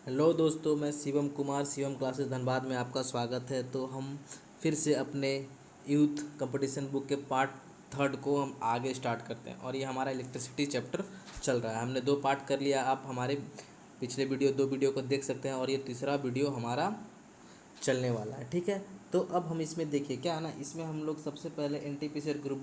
Hello दोस्तों, मैं Shivam Kumar Shivam classes Dhanbad में आपका स्वागत है। तो हम फिर से अपने यूथ कंपटीशन बुक के पार्ट थर्ड को हम आगे स्टार्ट करते हैं और ये हमारा इलेक्ट्रिसिटी चैप्टर चल रहा है। हमने 2 पार्ट कर लिया। आप हमारे पिछले वीडियो 2 वीडियो को देख सकते हैं और ये तीसरा वीडियो हमारा चलने वाला है। ठीक है, तो अब हम इसमें देखिए क्या है ना, इसमें हम लोग सबसे पहले एनटीपीसी और ग्रुप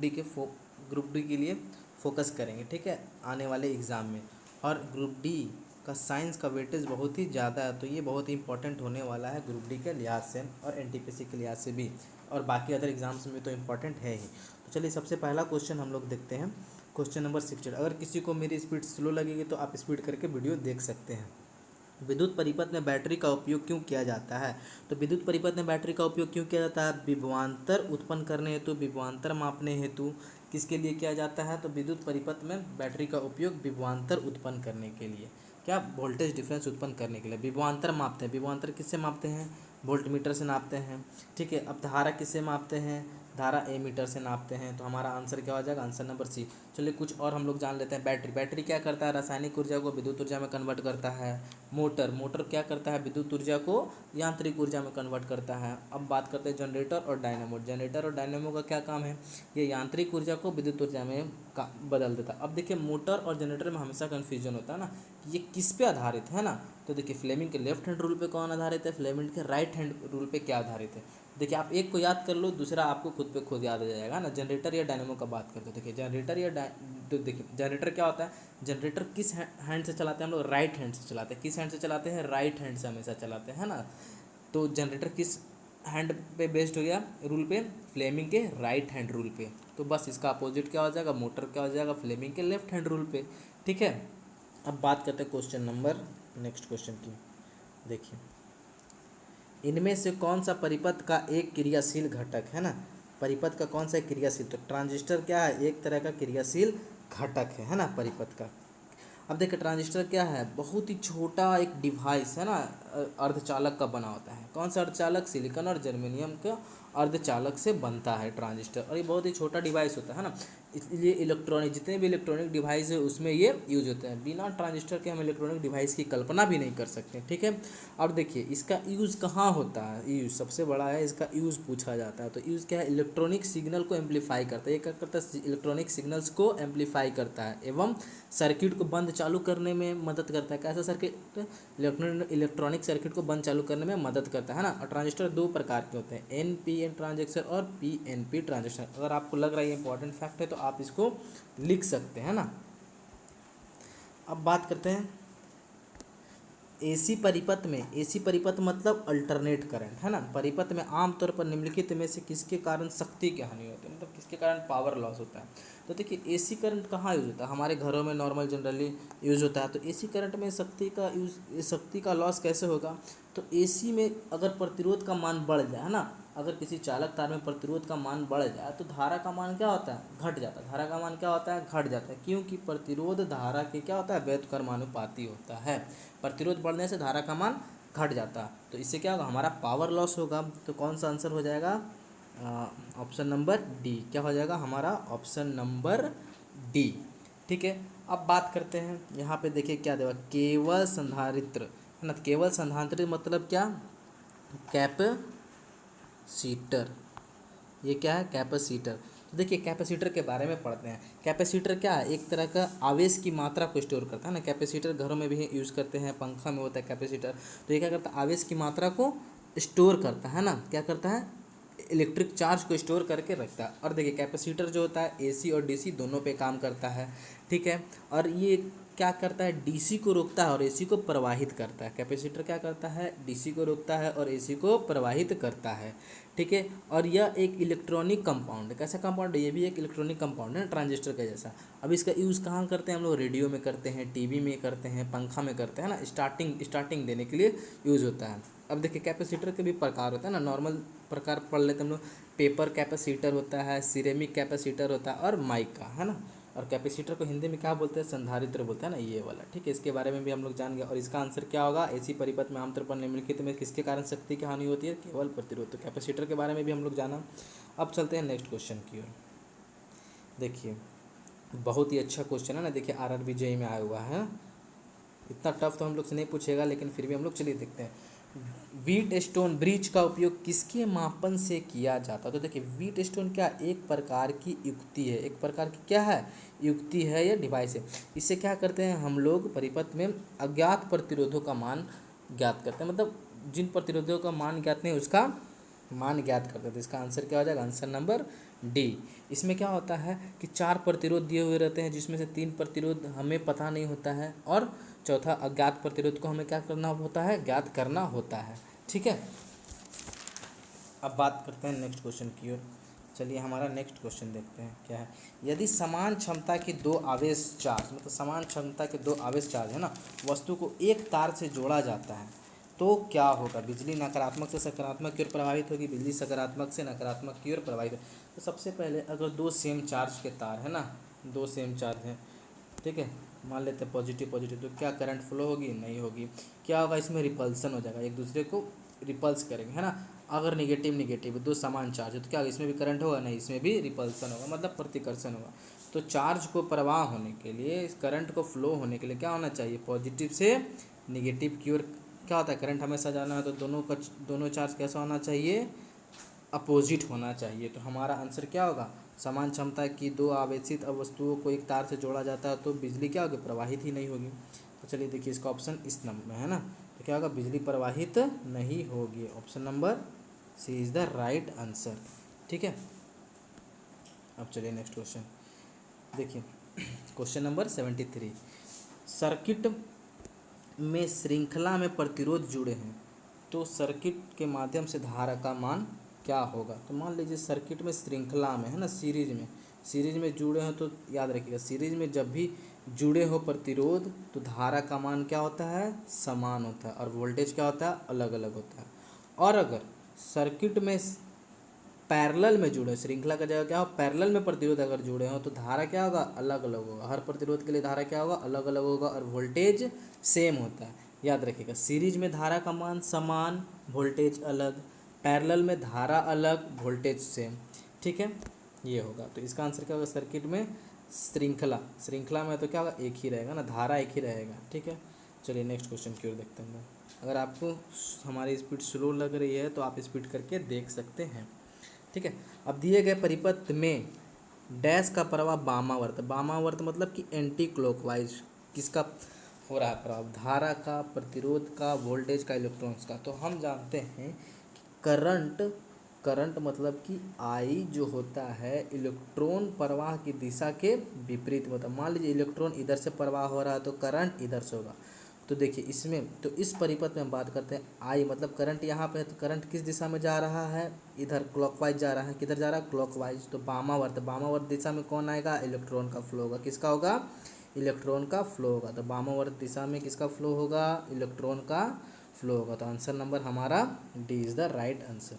डी के लिए फोकस करेंगे। ठीक है, आने वाले एग्ज़ाम में। और ग्रुप डी का साइंस का वेटेज बहुत ही ज़्यादा है, तो ये बहुत ही इंपॉर्टेंट होने वाला है ग्रुप डी के लिहाज से और एनटीपीसी के लिहाज से भी, और बाकी अदर एग्जाम्स में तो इम्पॉर्टेंट है ही। तो चलिए सबसे पहला क्वेश्चन हम लोग देखते हैं। Question number 16। अगर किसी को मेरी स्पीड स्लो लगेगी तो आप स्पीड करके वीडियो देख सकते हैं। विद्युत परिपथ में बैटरी का उपयोग क्यों किया जाता है? तो विद्युत परिपथ में बैटरी का उपयोग क्यों किया जाता है? विभवांतर उत्पन्न करने हेतु, विभवांतर मापने हेतु। किसके लिए किया जाता है? तो विद्युत परिपथ में बैटरी का उपयोग विभवांतर उत्पन्न करने के लिए, क्या वोल्टेज डिफरेंस उत्पन्न करने के लिए विभवांतर मापते हैं। विभवांतर किससे मापते हैं? वोल्ट मीटर से नापते हैं। ठीक है, अब धारा किससे मापते हैं? धारा ए मीटर से नापते हैं। तो हमारा आंसर क्या हो जाएगा? Answer number C. चलिए कुछ और हम लोग जान लेते हैं। बैटरी क्या करता है? रासायनिक ऊर्जा को विद्युत ऊर्जा में कन्वर्ट करता है। मोटर क्या करता है? विद्युत ऊर्जा को यांत्रिक ऊर्जा में कन्वर्ट करता है। अब बात करते हैं जनरेटर और डायनेमो। जनरेटर और डायनेमो का क्या काम है? ये यांत्रिक ऊर्जा को विद्युत ऊर्जा में बदल देता है। अब देखिए, मोटर और जनरेटर में हमेशा कन्फ्यूजन होता है ना, कि ये किस पे आधारित है ना। तो देखिए, फ्लेमिंग के लेफ्ट हैंड रूल पे कौन आधारित है, फ्लेमिंग के राइट हैंड रूल पे क्या आधारित है। देखिए, आप एक को याद कर लो, दूसरा आपको खुद पे खुद याद आ जाएगा ना। जनरेटर या डायनेमो का बात करते हैं। देखिए जनरेटर तो देखिए जनरेटर क्या होता है? जनरेटर किस हैंड से चलाते हैं हम लोग? राइट हैंड से चलाते हैं। किस हैंड से चलाते हैं? राइट हैंड से हमेशा चलाते हैं ना। तो जनरेटर किस हैंड पे बेस्ड हो गया रूल पे? फ्लेमिंग के राइट हैंड रूल पे। तो बस इसका अपोजिट क्या हो जाएगा? मोटर क्या हो जाएगा? फ्लेमिंग के लेफ्ट हैंड रूल पे। ठीक है, अब बात करते हैं क्वेश्चन नंबर नेक्स्ट क्वेश्चन की। देखिए, इनमें से कौन सा परिपथ का एक क्रियाशील घटक है ना। परिपथ का कौन सा एक क्रियाशील? तो ट्रांजिस्टर क्या है? एक तरह का क्रियाशील घटक है ना परिपथ का। अब देखिए, ट्रांजिस्टर क्या है? बहुत ही छोटा एक डिवाइस है ना, अर्धचालक का बना होता है। कौन सा अर्धचालक? सिलिकॉन और जर्मेनियम का अर्धचालक से बनता है ट्रांजिस्टर, और ये बहुत ही छोटा डिवाइस होता है ना। इसलिए इलेक्ट्रॉनिक, जितने भी इलेक्ट्रॉनिक डिवाइस है उसमें ये यूज होते हैं। बिना ट्रांजिस्टर के हम इलेक्ट्रॉनिक डिवाइस की कल्पना भी नहीं कर सकते। ठीक है, अब देखिए इसका यूज़ कहाँ होता है। यूज़ सबसे बड़ा है, इसका यूज़ पूछा जाता है। तो यूज़ क्या है? इलेक्ट्रॉनिक सिग्नल को एम्पलीफाई करता है। ये क्या करता है? इलेक्ट्रॉनिक सिग्नल्स को एम्पलीफाई करता है एवं सर्किट को बंद चालू करने में मदद करता है। कैसा सर्किट? इलेक्ट्रॉनिक सर्किट को बंद चालू करने में मदद करता है ना। और ट्रांजिस्टर 2 प्रकार के होते हैं, NPN ट्रांजिस्टर और PNP ट्रांजिस्टर। अगर आपको लग रहा है ये इंपॉर्टेंट फैक्ट है तो आप इसको लिख सकते हैं ना। अब बात करते हैं एसी परिपथ में। एसी परिपथ मतलब अल्टरनेट करंट है ना। परिपथ में आमतौर पर निम्नलिखित में से किसके कारण शक्ति की हानि होती है, मतलब किसके कारण पावर लॉस होता है। तो देखिए, एसी करंट कहाँ यूज़ होता है? हमारे घरों में नॉर्मल जनरली यूज़ होता है। तो एसी करंट में शक्ति का लॉस कैसे होगा? तो एसी में अगर प्रतिरोध का मान बढ़ जाए है ना, अगर किसी चालक तार में प्रतिरोध का मान बढ़ जाए तो धारा का मान क्या होता है? घट जाता है। धारा का मान क्या होता है? घट जाता है, क्योंकि प्रतिरोध धारा के क्या होता है? व्युत्क्रमानुपाती होता है। प्रतिरोध बढ़ने से धारा का मान घट जाता है, तो इससे क्या होगा? हमारा पावर लॉस होगा। तो कौन सा आंसर हो जाएगा? Option number D. क्या हो जाएगा हमारा? Option number D. ठीक है, अब बात करते हैं यहाँ पे। देखिए क्या देगा? केवल संधारित्र है ना। केवल संधारित्र मतलब क्या? कैपेसिटर। ये क्या है? कैपेसिटर। तो देखिए कैपेसिटर के बारे में पढ़ते हैं। कैपेसिटर क्या है? एक तरह का आवेश की मात्रा को स्टोर करता है ना। कैपेसिटर घरों में भी यूज़ करते हैं, पंखा में होता है कैपेसिटर। तो ये क्या करता है? आवेश की मात्रा को स्टोर करता है ना। क्या करता है? इलेक्ट्रिक चार्ज को स्टोर करके रखता है। और देखिए कैपेसिटर जो होता है एसी और डीसी दोनों पे काम करता है। ठीक है, और ये क्या करता है? डीसी को रोकता है और एसी को प्रवाहित करता है। कैपेसिटर क्या करता है? डीसी को रोकता है और एसी को प्रवाहित करता है। ठीक है, और यह एक इलेक्ट्रॉनिक कंपाउंड है। कैसा कंपाउंड है? ये भी एक इलेक्ट्रॉनिक कंपाउंड है ट्रांजिस्टर का जैसा। अब इसका यूज़ कहाँ करते हैं हम लोग? रेडियो में करते हैं, टीवी में करते हैं, पंखा में करते हैं ना। स्टार्टिंग देने के लिए यूज़ होता है। अब देखिए कैपेसिटर के भी प्रकार होते हैं ना। नॉर्मल प्रकार पढ़ लेते हैं हम लोग। पेपर कैपेसिटर होता है, सिरेमिक कैपेसिटर होता है और माइक का है ना। और कैपेसिटर को हिंदी में क्या बोलते हैं? संधारित्र बोलते हैं ना, ये वाला। ठीक है, इसके बारे में भी हम लोग जान गए। और इसका आंसर क्या होगा? एसी परिपथ में आमतौर पर निम्नलिखित में किसके कारण शक्ति की हानि होती है? केवल प्रतिरोध। तो कैपेसिटर के बारे में भी हम लोग जाना। अब चलते हैं नेक्स्ट क्वेश्चन की ओर। देखिए बहुत ही अच्छा क्वेश्चन है ना। देखिए आरआरबी जेईई में आया हुआ है। इतना टफ तो हम लोग से नहीं पूछेगा, लेकिन फिर भी हम लोग चलिए देखते हैं। व्हीट स्टोन ब्रिज का उपयोग किसके मापन से किया जाता है? तो देखिए व्हीट स्टोन क्या एक प्रकार की युक्ति है, एक प्रकार की क्या है, युक्ति है या डिवाइस है। इससे क्या करते हैं हम लोग परिपथ में अज्ञात प्रतिरोधों का मान ज्ञात करते हैं, मतलब जिन प्रतिरोधों का मान ज्ञात नहीं उसका मान ज्ञात करते हैं। तो इसका आंसर क्या हो जाएगा? Answer number D. इसमें क्या होता है कि 4 प्रतिरोध दिए हुए रहते हैं, जिसमें से 3 प्रतिरोध हमें पता नहीं होता है और चौथा अज्ञात प्रतिरोध को हमें क्या करना होता है? ज्ञात करना होता है। ठीक है, अब बात करते हैं नेक्स्ट क्वेश्चन की ओर। चलिए हमारा नेक्स्ट क्वेश्चन देखते हैं क्या है। यदि समान क्षमता की दो आवेश चार्ज, मतलब समान क्षमता के दो आवेश चार्ज है ना, वस्तु को एक तार से जोड़ा जाता है तो क्या होगा? बिजली नकारात्मक से सकारात्मक की ओर प्रभावित होगी, बिजली सकारात्मक से नकारात्मक की ओर प्रभावित होगी। तो सबसे पहले अगर दो सेम चार्ज के तार है ना, दो सेम चार्ज हैं, ठीक है, मान लेते हैं पॉजिटिव पॉजिटिव, तो क्या करंट फ्लो होगी? नहीं होगी। क्या होगा? इसमें रिपल्सन हो जाएगा, एक दूसरे को रिपल्स करेंगे, है ना। अगर निगेटिव निगेटिव दो समान चार्ज है तो क्या होगा? इसमें भी करंट होगा? नहीं, इसमें भी रिपल्सन होगा, मतलब प्रतिकर्षण होगा। तो चार्ज को प्रवाह होने के लिए, करंट को फ्लो होने के लिए क्या होना चाहिए? पॉजिटिव से निगेटिव की ओर क्या होता है? करंट हमेशा जाना है, तो दोनों चार्ज कैसा होना चाहिए? अपोजिट होना चाहिए। तो हमारा आंसर क्या होगा? समान क्षमता की दो आवेशित वस्तुओं को एक तार से जोड़ा जाता है तो बिजली क्या होगी? प्रवाहित ही नहीं होगी। तो चलिए देखिए इसका ऑप्शन इस नंबर में है ना, तो क्या होगा? बिजली प्रवाहित नहीं होगी। Option number C is the right answer. ठीक है, अब चलिए नेक्स्ट क्वेश्चन देखिए। क्वेश्चन नंबर 73, सर्किट में श्रृंखला में प्रतिरोध जुड़े हैं तो सर्किट के माध्यम से धारा का मान क्या होगा? तो मान लीजिए सर्किट में श्रृंखला में है ना, सीरीज में जुड़े हो, तो याद रखिएगा सीरीज में जब भी जुड़े हो प्रतिरोध तो धारा का मान क्या होता है? समान होता है, और वोल्टेज क्या होता है? अलग अलग होता है। और अगर सर्किट में पैरेलल में जुड़े, श्रृंखला का जगह क्या हो? पैरेलल में प्रतिरोध अगर जुड़े हो तो धारा क्या होगा? अलग अलग होगा। हर प्रतिरोध के लिए धारा क्या होगा? अलग अलग होगा, और वोल्टेज सेम होता है। याद रखिएगा सीरीज में धारा का मान समान, वोल्टेज अलग, पैरेलल में धारा अलग, वोल्टेज सेम। ठीक है, ये होगा। तो इसका आंसर क्या होगा? सर्किट में श्रृंखला में तो क्या होगा? एक ही रहेगा ना, धारा एक ही रहेगा। ठीक है, चलिए नेक्स्ट क्वेश्चन की ओर देखते हैं। अगर आपको हमारी स्पीड स्लो लग रही है तो आप स्पीड करके देख सकते हैं। ठीक है, अब दिए गए परिपथ में डैश का प्रवाह वामावर्त, वामावर्त मतलब कि एंटी क्लॉकवाइज किसका हो रहा है प्रभाव? धारा का, प्रतिरोध का, वोल्टेज का, इलेक्ट्रॉन्स का। तो हम जानते हैं कि करंट मतलब कि आई जो होता है इलेक्ट्रॉन प्रवाह की दिशा के विपरीत में होता है। मान लीजिए इलेक्ट्रॉन इधर से प्रवाह हो रहा है तो करंट इधर से होगा। तो देखिए इसमें, तो इस परिपथ में हम बात करते हैं आई मतलब करंट यहाँ पे है, तो करंट किस दिशा में जा रहा है? इधर क्लॉकवाइज जा रहा है। किधर जा रहा है? क्लॉकवाइज। तो वामावर्त दिशा में कौन आएगा? इलेक्ट्रॉन का फ्लो होगा। किसका होगा? इलेक्ट्रॉन का फ्लो होगा। तो वामावर्त दिशा में किसका फ्लो होगा? इलेक्ट्रॉन का फ्लो होगा। तो आंसर नंबर हमारा D is the right answer.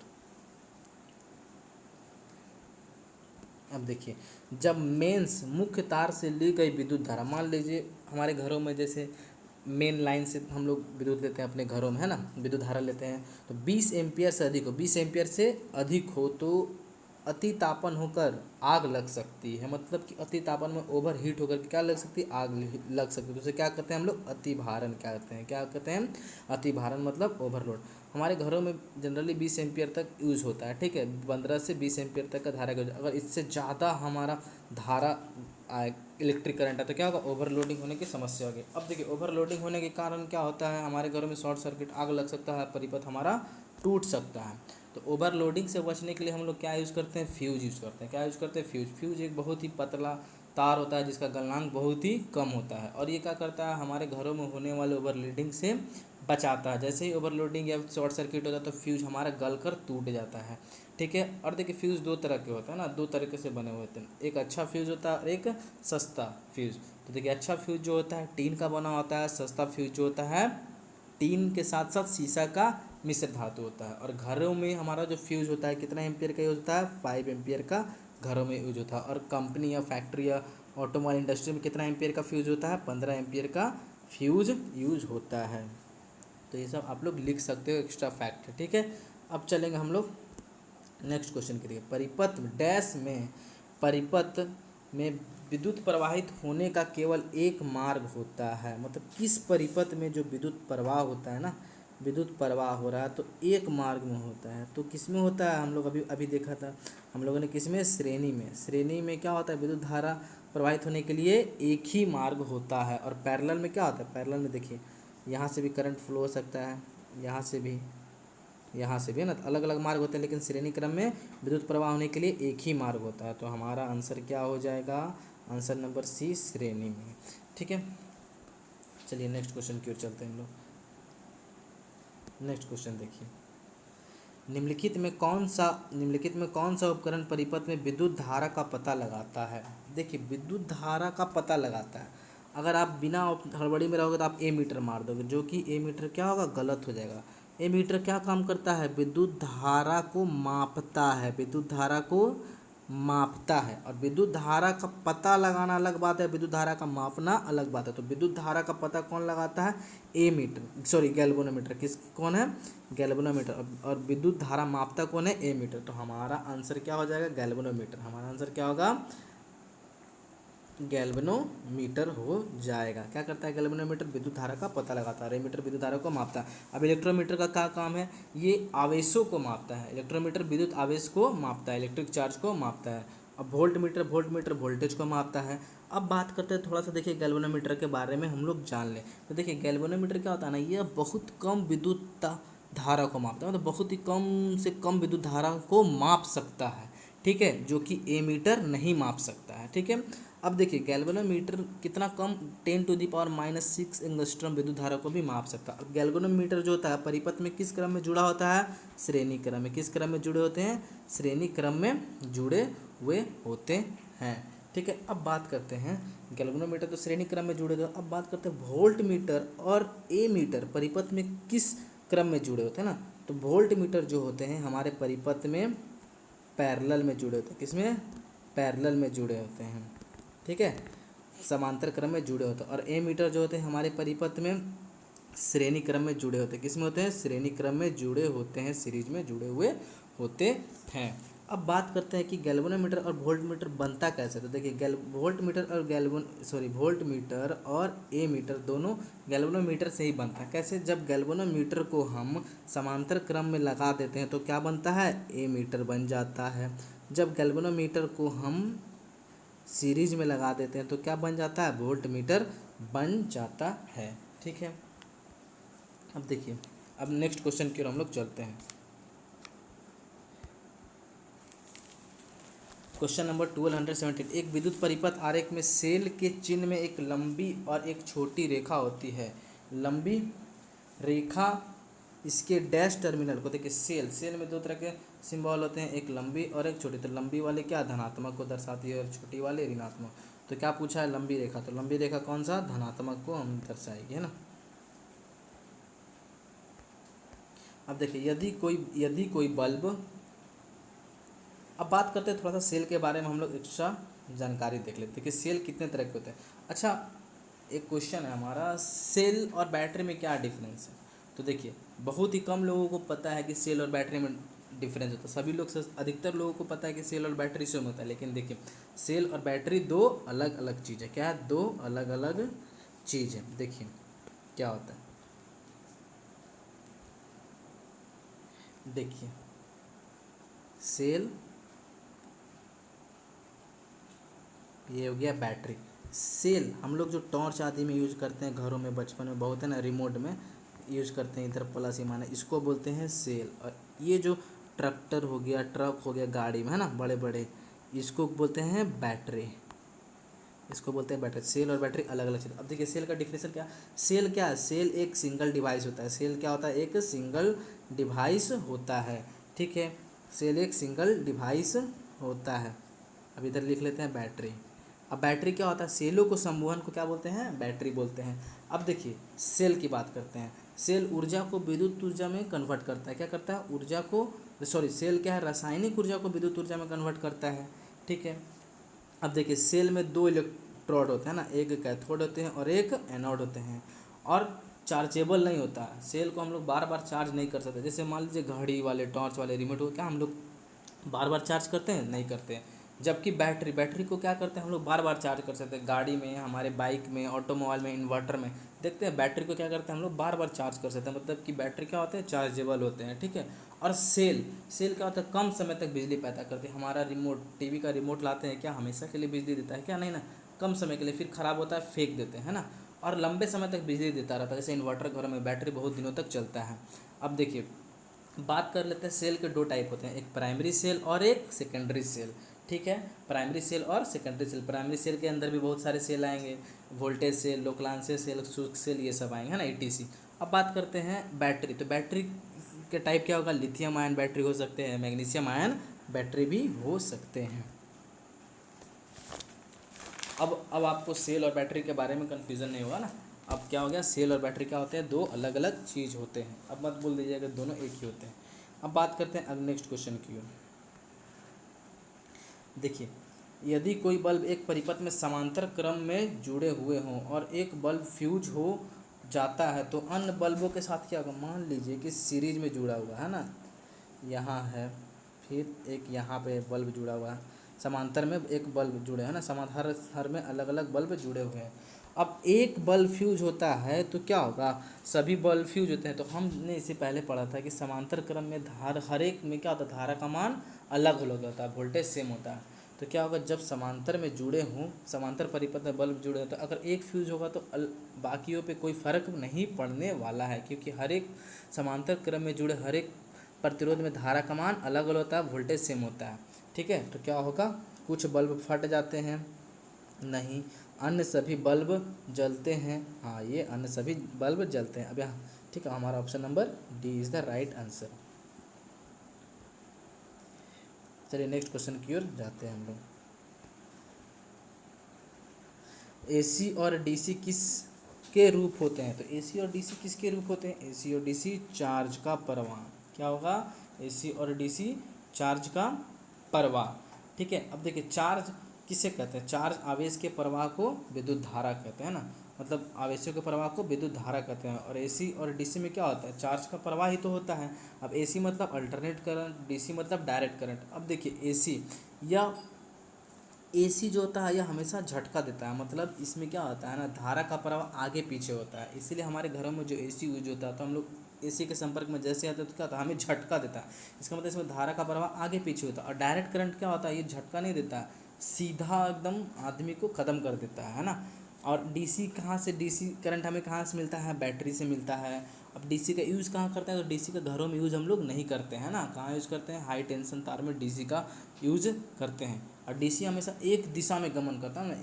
अब देखिए, जब मेंस मुख्य तार से ली गई विद्युत धारा, मान लीजिए हमारे घरों में जैसे मेन लाइन से हम लोग विद्युत लेते हैं अपने घरों में, है ना, विद्युत धारा लेते हैं, तो 20 एम्पियर से अधिक हो, 20 एम्पियर से अधिक हो तो अति तापन होकर आग लग सकती है। मतलब कि अति तापन में ओवर हीट होकर क्या लग सकती है? आग लग सकती है। तो उसे क्या कहते हैं हम लोग? अति भारण। क्या कहते हैं? क्या कहते हैं? अति भारण मतलब ओवरलोड। हमारे घरों में जनरली 20 एम्पियर तक यूज़ होता है। ठीक है, 15 से 20 एम्पियर तक का धारा का यूज। अगर इससे ज़्यादा हमारा धारा इलेक्ट्रिक करंट है तो क्या होगा? ओवरलोडिंग होने की समस्या होगी। अब देखिए ओवरलोडिंग होने के कारण क्या होता है? हमारे घरों में शॉर्ट सर्किट, आग लग सकता है, परिपथ हमारा टूट सकता है। तो ओवरलोडिंग से बचने के लिए हम लोग क्या यूज़ करते हैं? फ्यूज़ यूज़ करते हैं। क्या यूज़ करते हैं? फ्यूज़ एक बहुत ही पतला तार होता है जिसका गलनांक बहुत ही कम होता है, और ये क्या करता है? हमारे घरों में होने वाले ओवरलोडिंग से बचाता है। जैसे ही ओवरलोडिंग या शॉर्ट सर्किट होता है तो फ्यूज़ हमारा गल कर टूट जाता है। ठीक है, और देखिए फ्यूज़ दो तरह के होते हैं ना, दो तरीके से बने हुए होते हैं। एक अच्छा फ्यूज़ होता है और एक सस्ता फ्यूज़। तो देखिए अच्छा फ्यूज़ जो होता है टीन का बना होता है, सस्ता फ्यूज़ जो होता है टीन के साथ साथ शीशा का मिश्र धातु होता है। और घरों में हमारा जो फ्यूज़ होता है कितना एम्पियर का यूज होता है? 5 एम्पियर का घरों में यूज होता है। और कंपनी या फैक्ट्री या ऑटोमोबाइल इंडस्ट्री में कितना एम्पियर का फ्यूज़ होता है? 15 एम्पियर का फ्यूज़ यूज होता है। तो ये सब आप लोग लिख सकते हो, एक्स्ट्रा फैक्ट है। ठीक है, अब चलेंगे हम लोग नेक्स्ट क्वेश्चन के लिए। परिपथ में विद्युत प्रवाहित होने का केवल एक मार्ग होता है, मतलब किस परिपथ में जो विद्युत प्रवाह होता है ना, विद्युत प्रवाह हो रहा है तो एक मार्ग में होता है। तो किस में होता है, हम लोग अभी अभी देखा था हम लोगों ने, किस में, श्रेणी में। श्रेणी में क्या होता है, विद्युत धारा प्रवाहित होने के लिए एक ही मार्ग होता है। और पैरेलल में क्या होता है, पैरेलल में देखिए यहाँ से भी करंट फ्लो हो सकता है, यहाँ से भी, यहाँ से भी, है ना, तो अलग अलग मार्ग होते हैं, लेकिन श्रेणी क्रम में विद्युत प्रवाह होने के लिए एक ही मार्ग होता है। तो हमारा आंसर क्या हो जाएगा, आंसर नंबर सी, श्रेणी में। ठीक है, चलिए नेक्स्ट क्वेश्चन की ओर चलते हैं हम लोग। नेक्स्ट क्वेश्चन देखिए, निम्नलिखित में कौन सा उपकरण परिपथ में विद्युत धारा का पता लगाता है। देखिए विद्युत धारा का पता लगाता है, अगर आप बिना हड़बड़ी में रहोगे तो आप ए मीटर मार दोगे, जो कि ए मीटर क्या होगा, गलत हो जाएगा। ए मीटर क्या काम करता है, विद्युत धारा को मापता है, विद्युत धारा को मापता है। और विद्युत धारा का पता लगाना अलग बात है, विद्युत धारा का मापना अलग बात है। तो विद्युत धारा का पता कौन लगाता है, ए मीटर, सॉरी गैल्वेनोमीटर, कौन है, गैल्वेनोमीटर। और विद्युत धारा मापता कौन है, ए मीटर। तो हमारा आंसर क्या हो जाएगा, गैल्वेनोमीटर। हमारा आंसर क्या होगा, गैल्वेनोमीटर हो जाएगा। क्या करता है गैल्वेनोमीटर, विद्युत धारा का पता लगाता है, एमीटर विद्युत धारा को मापता है। अब इलेक्ट्रोमीटर का क्या काम है, ये आवेशों को मापता है। इलेक्ट्रोमीटर विद्युत आवेश को मापता है, इलेक्ट्रिक चार्ज को मापता है। अब वोल्टमीटर वोल्टेज को मापता है। अब बात करते हैं थोड़ा सा, देखिए गैल्वेनोमीटर के बारे में हम लोग जान लें। तो देखिए गैल्वेनोमीटर क्या होता है ना, ये बहुत कम विद्युत धारा को मापता है, मतलब बहुत ही कम से कम विद्युत धारा को माप सकता है। ठीक है, जो कि ए मीटर नहीं माप सकता है। ठीक है, अब देखिए गैल्वेनोमीटर कितना कम, 10⁻⁻⁶ एंगस्ट्रॉम विद्युत धारा को भी माप सकता है। अब गैल्वेनोमीटर जो होता है परिपथ में किस क्रम में जुड़ा होता है, श्रेणी क्रम में। किस क्रम में जुड़े होते हैं, श्रेणी क्रम में जुड़े हुए होते हैं। ठीक है, अब बात करते हैं, गैल्वेनोमीटर तो श्रेणी क्रम में जुड़े हुए। अब बात करते हैं वोल्ट मीटर और ए मीटर परिपथ में किस क्रम में जुड़े होते हैं ना। तो वोल्ट मीटर जो होते हैं हमारे परिपथ में पैरेलल में जुड़े होते हैं, किसमें, पैरेलल में जुड़े होते हैं। ठीक है, समांतर क्रम में जुड़े होते हैं। और ए मीटर जो होते हैं हमारे परिपथ में श्रेणी क्रम में जुड़े होते हैं, किसमें होते हैं, श्रेणी क्रम में जुड़े होते हैं, सीरीज में जुड़े हुए होते हैं। अब बात करते हैं कि गैल्वेनोमीटर और वोल्टमीटर बनता कैसे। तो देखिए वोल्टमीटर और ए मीटर दोनों गैल्वेनोमीटर से ही बनता है। कैसे, जब गैल्वेनोमीटर को हम समांतर क्रम में लगा देते हैं तो क्या बनता है, ए मीटर बन जाता है। जब गैल्वेनोमीटर को हम सीरीज में लगा देते हैं तो क्या बन जाता है, वोल्टमीटर बन जाता है। ठीक है, अब देखिए, अब नेक्स्ट क्वेश्चन की ओर हम लोग चलते हैं। क्वेश्चन नंबर 1217, एक विद्युत परिपथ आरेख में सेल के चिन्ह में एक लंबी और एक छोटी रेखा होती है। लंबी रेखा इसके डैश टर्मिनल को, देखिए सेल में दो तरह के सिंबल होते हैं, एक लंबी और एक छोटी। तो लंबी वाली क्या, धनात्मक को दर्शाती है और छोटी वाली ऋणात्मक। तो क्या पूछा है, लंबी रेखा। तो लंबी रेखा कौन सा, धनात्मक को हम दर्शाएगी, है ना। अब देखिए यदि कोई बल्ब, अब बात करते हैं थोड़ा सा सेल के बारे में, हम लोग एक्स्ट्रा जानकारी देख लेते हैं कि सेल कितने तरह के होते हैं। अच्छा, एक क्वेश्चन है हमारा, सेल और बैटरी में क्या डिफरेंस है। तो देखिए बहुत ही कम लोगों को पता है कि सेल और बैटरी में डिफरेंस होता है। सभी लोग से अधिकतर लोगों को पता है कि सेल और बैटरी सेम होता है, लेकिन देखिए सेल और बैटरी दो अलग अलग चीज़ है। क्या है, दो अलग अलग चीज़ है। देखिए क्या होता है, देखिए सेल, ये हो गया बैटरी। सेल हम लोग जो टॉर्च आदि में यूज़ करते हैं, घरों में बचपन में बहुत है ना, रिमोट में यूज़ करते हैं, इधर प्लस ही माना, इसको बोलते हैं सेल। और ये जो ट्रैक्टर हो गया, ट्रक हो गया, गाड़ी में है ना बड़े बड़े, इसको बोलते हैं बैटरी, इसको बोलते हैं बैटरी। सेल और बैटरी अलग अलग चीज़। अब देखिए सेल का डिफिनेशन क्या, सेल क्या है, सेल एक सिंगल डिवाइस होता है। सेल क्या होता है, एक सिंगल डिवाइस होता है। ठीक है, सेल एक सिंगल डिवाइस होता है। अब इधर लिख लेते हैं बैटरी। अब बैटरी क्या होता है, सेलों को संवहन को क्या बोलते हैं, बैटरी बोलते हैं। अब देखिए सेल की बात करते हैं। सेल ऊर्जा को विद्युत ऊर्जा में कन्वर्ट करता है। क्या करता है, ऊर्जा को, सेल क्या है, रासायनिक ऊर्जा को विद्युत ऊर्जा में कन्वर्ट करता है। ठीक है, अब देखिए सेल में दो इलेक्ट्रोड होते हैं ना, एक कैथोड होते हैं और एक एनोड होते हैं। और चार्जेबल नहीं होता है, सेल को हम लोग बार बार चार्ज नहीं कर सकते। जैसे मान लीजिए घड़ी वाले, टॉर्च वाले, रिमोट को क्या हम लोग बार बार चार्ज करते हैं, नहीं करते हैं। जबकि बैटरी बैटरी को क्या करते हैं हम लोग बार बार चार्ज कर सकते हैं, गाड़ी में, हमारे बाइक में, ऑटोमोबाइल में, इन्वर्टर में। देखते हैं बैटरी को क्या करते हैं हम लोग बार बार चार्ज कर सकते हैं, मतलब कि बैटरी क्या होते हैं, चार्जेबल होते हैं, ठीक है। और सेल सेल क्या होता है, कम समय तक बिजली पैदा करते हैं। हमारा रिमोट, टीवी का रिमोट लाते हैं, क्या हमेशा के लिए बिजली देता है क्या, नहीं ना, कम समय के लिए, फिर ख़राब होता है फेंक देते हैं, है ना। और लंबे समय तक बिजली देता रहता है, जैसे इन्वर्टर घरों में बैटरी बहुत दिनों तक चलता है। अब देखिए बात कर लेते हैं, सेल के दो टाइप होते हैं, एक प्राइमरी सेल और एक सेकेंडरी सेल, ठीक है। प्राइमरी सेल और सेकेंडरी सेल, प्राइमरी सेल के अंदर भी बहुत सारे सेल आएंगे, वोल्टेज सेल, लोकलांसी सेल, शुष्क सेल, ये सब आएंगे, है ना, ईटीसी। अब बात करते हैं बैटरी, तो बैटरी के टाइप क्या होगा, लिथियम आयन बैटरी हो सकते हैं, मैग्नीशियम आयन बैटरी भी हो सकते हैं। अब आपको सेल और बैटरी के बारे में कन्फ्यूज़न नहीं होगा ना। अब क्या हो गया, सेल और बैटरी क्या होते हैं, दो अलग अलग चीज़ होते हैं। अब मत बोल दीजिएगा दोनों एक ही होते हैं। अब बात करते हैं अब नेक्स्ट क्वेश्चन की ओर। देखिए, यदि कोई बल्ब एक परिपथ में समांतर क्रम में जुड़े हुए हों और एक बल्ब फ्यूज हो जाता है तो अन्य बल्बों के साथ क्या होगा, मान लीजिए कि सीरीज में जुड़ा हुआ है ना, यहाँ है, फिर एक यहाँ पे बल्ब जुड़ा हुआ है, समांतर में एक बल्ब जुड़े हैं ना, समांतर हर में अलग अलग बल्ब जुड़े हुए हैं। अब एक बल्ब फ्यूज होता है तो क्या होगा, सभी बल्ब फ्यूज होते हैं। तो हमने इससे पहले पढ़ा था कि समांतर क्रम में धार हर एक में क्या होता है, धारा का मान अलग अलग होता है, वोल्टेज सेम होता है। तो क्या होगा, जब समांतर में जुड़े हों, समांतर परिपथ में बल्ब जुड़े हों, तो अगर एक फ्यूज होगा तो बाकियों पे कोई फ़र्क नहीं पड़ने वाला है, क्योंकि हर एक समांतर क्रम में जुड़े हर एक प्रतिरोध में धारा का मान अलग अलग होता है, वोल्टेज सेम होता है, ठीक है। तो क्या होगा, कुछ बल्ब फट जाते हैं, नहीं, अन्य सभी बल्ब जलते हैं, हाँ ये अन्य सभी बल्ब जलते हैं। अब यहाँ ठीक है, हमारा option number D is the right answer. चलिए नेक्स्ट क्वेश्चन की ओर जाते हैं हम लोग। एसी और डीसी किस के रूप होते हैं, तो एसी और डीसी किसके रूप होते हैं, एसी और डीसी चार्ज का प्रवाह, क्या होगा, एसी और डीसी चार्ज का प्रवाह, ठीक है। अब देखिए चार्ज किसे कहते हैं, चार्ज आवेश के प्रवाह को विद्युत धारा कहते हैं ना, मतलब आवेशों के प्रवाह को विद्युत धारा कहते हैं। और एसी और डीसी में क्या होता है, चार्ज का प्रवाह ही तो होता है। अब एसी मतलब अल्टरनेट करंट, डीसी मतलब डायरेक्ट करंट। अब देखिए एसी या एसी जो होता है यह हमेशा झटका देता है, मतलब इसमें क्या होता है ना, धारा का प्रवाह आगे पीछे होता है, इसीलिए हमारे घरों में जो एसी यूज होता है तो हम लोग एसी के संपर्क में जैसे आते हैं तो क्या होता है, हमें झटका देता है। इसका मतलब इसमें धारा का प्रवाह आगे पीछे होता है। और डायरेक्ट करंट क्या होता है, ये झटका नहीं देता है, सीधा एकदम आदमी को ख़त्म कर देता है ना। और डीसी कहाँ से, डीसी करंट हमें कहाँ से मिलता है, बैटरी से मिलता है। अब डीसी का यूज़ कहाँ करते हैं, तो डीसी का घरों में यूज़ हम लोग नहीं करते हैं ना, कहाँ यूज़ करते हैं, हाई टेंशन तार में डीसी का यूज़ करते हैं। और डीसी हमेशा एक दिशा में गमन करता है ना,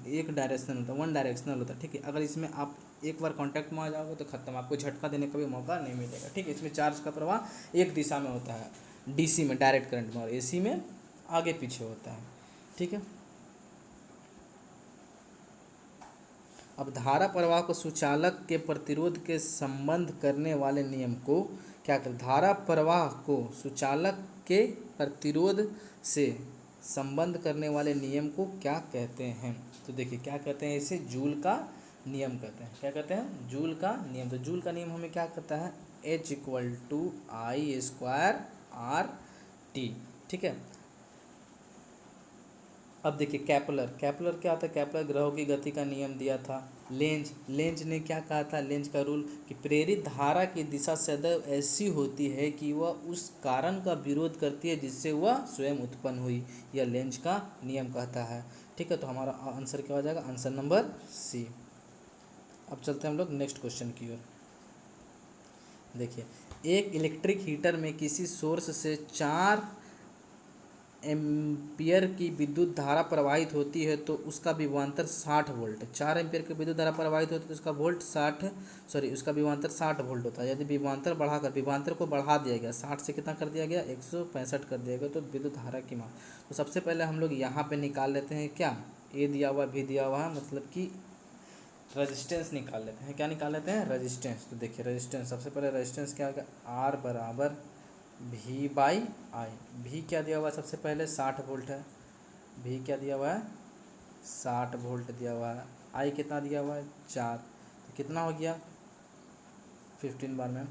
एक डायरेक्शनल होता है, वन डायरेक्शनल होता है, ठीक है। अगर इसमें आप एक बार कांटेक्ट में आ जाओगे तो खत्म, आपको झटका देने का भी मौका नहीं मिलेगा, ठीक है। इसमें चार्ज का प्रवाह एक दिशा में होता है डीसी में, डायरेक्ट करंट में, और एसी में आगे पीछे होता है, ठीक है। अब धारा प्रवाह को सुचालक के प्रतिरोध के संबंध करने वाले नियम को क्या कर, धारा प्रवाह को सुचालक के प्रतिरोध से संबंध करने वाले नियम को क्या कहते हैं, तो देखिए क्या कहते हैं, इसे जूल का नियम कहते हैं। क्या कहते हैं, जूल का नियम। तो जूल का नियम हमें क्या कहता है, H=I²R ठीक है। अब देखिए कैपलर, कैपलर क्या होता है, कैपलर ग्रहों की गति का नियम दिया था। लेंज ने क्या कहा था, लेंज का रूल कि प्रेरित धारा की दिशा सदैव ऐसी होती है कि वह उस कारण का विरोध करती है जिससे वह स्वयं उत्पन्न हुई, यह लेंज का नियम कहता है, ठीक है। तो हमारा आंसर क्या हो जाएगा, आंसर नंबर सी। अब चलते हैं हम लोग नेक्स्ट क्वेश्चन की ओर। देखिए, एक इलेक्ट्रिक हीटर में किसी सोर्स से 4 एम्पियर की विद्युत धारा प्रवाहित होती है तो उसका विभवांतर 60 वोल्ट, 4 एम्पियर की विद्युत धारा प्रवाहित होती है तो उसका उसका विभवांतर 60 वोल्ट होता है। यदि विभवांतर को बढ़ा दिया गया, 60 से कितना कर दिया गया, 165 कर दिया गया, तो विद्युत धारा की मान। तो सबसे पहले हम लोग यहाँ पे निकाल लेते हैं, क्या ए दिया हुआ भी दिया हुआ है, मतलब कि रेजिस्टेंस निकाल लेते हैं। क्या निकाल लेते हैं, रेजिस्टेंस। तो देखिए रेजिस्टेंस, सबसे पहले रेजिस्टेंस क्या होगा, आर बराबर V/I। भी क्या दिया हुआ है, सबसे पहले 60 वोल्ट है, भी क्या दिया हुआ है, 60 वोल्ट दिया हुआ है। आई कितना दिया हुआ है, 4, तो कितना हो गया 15 बार में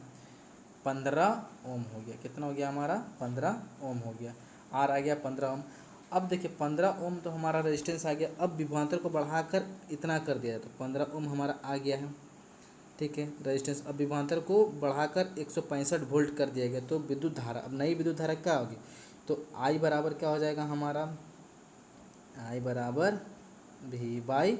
15 ओम हो गया, कितना हो गया हमारा 15 ओम हो गया, आर आ गया 15 ओम। अब देखिए 15 ओम तो हमारा रेजिस्टेंस आ गया। अब विभवांतर को बढ़ाकर इतना कर दिया है तो 15 ओम हमारा आ गया है, ठीक है रेजिस्टेंस। अब विभवांतर को बढ़ाकर 165 वोल्ट कर दिया गया। तो विद्युत धारा, अब नई विद्युत धारा क्या होगी, तो आई बराबर क्या हो जाएगा हमारा, आई बराबर वी बाई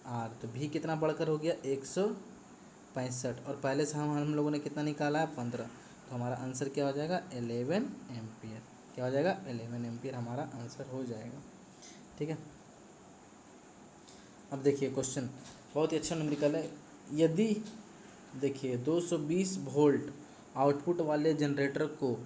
आर। तो वी कितना बढ़कर हो गया 165, और पहले से हम लोगों ने कितना निकाला है 15। तो हमारा आंसर क्या हो जाएगा 11 एम्पियर। क्या हो जाएगा 11 एम्पियर हमारा आंसर हो जाएगा, ठीक है। अब देखिए क्वेश्चन बहुत ही अच्छा न्यूमेरिकल है। यदि देखिए 220 वोल्ट आउटपुट वाले जनरेटर को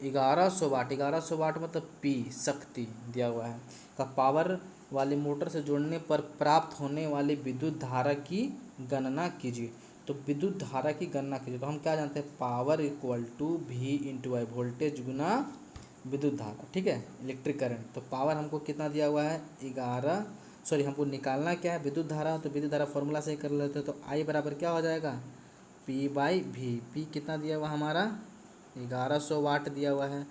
1100 वाट मतलब पी शक्ति दिया हुआ है का पावर वाले मोटर से जोड़ने पर प्राप्त होने वाली विद्युत धारा की गणना कीजिए। तो विद्युत धारा की गणना कीजिए, तो हम क्या जानते हैं, power equal to V into I, voltage गुना विद्युत धारा, ठीक है, इलेक्ट्रिक करंट। तो पावर हमको कितना दिया हुआ है 11, सॉरी हमको निकालना क्या है विद्युत धारा, तो विद्युत धारा फॉर्मूला से ही कर लेते हैं। तो आई बराबर क्या हो जाएगा पी बाई वी। पी कितना दिया हुआ हमारा 1100 वाट दिया हुआ है,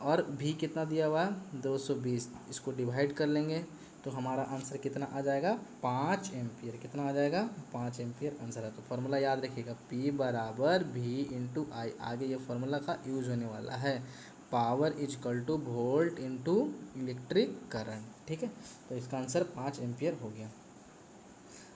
और वी कितना दिया हुआ है 220। इसको डिवाइड कर लेंगे तो हमारा आंसर कितना आ जाएगा 5 एम्पियर। कितना आ जाएगा 5 एम्पियर आंसर है। तो फार्मूला याद रखिएगा, P बराबर वी इंटू आई। आगे ये फार्मूला का यूज़ होने वाला है, power equal to volt into electric current, ठीक है। तो इसका आंसर 5 एम्पियर हो गया।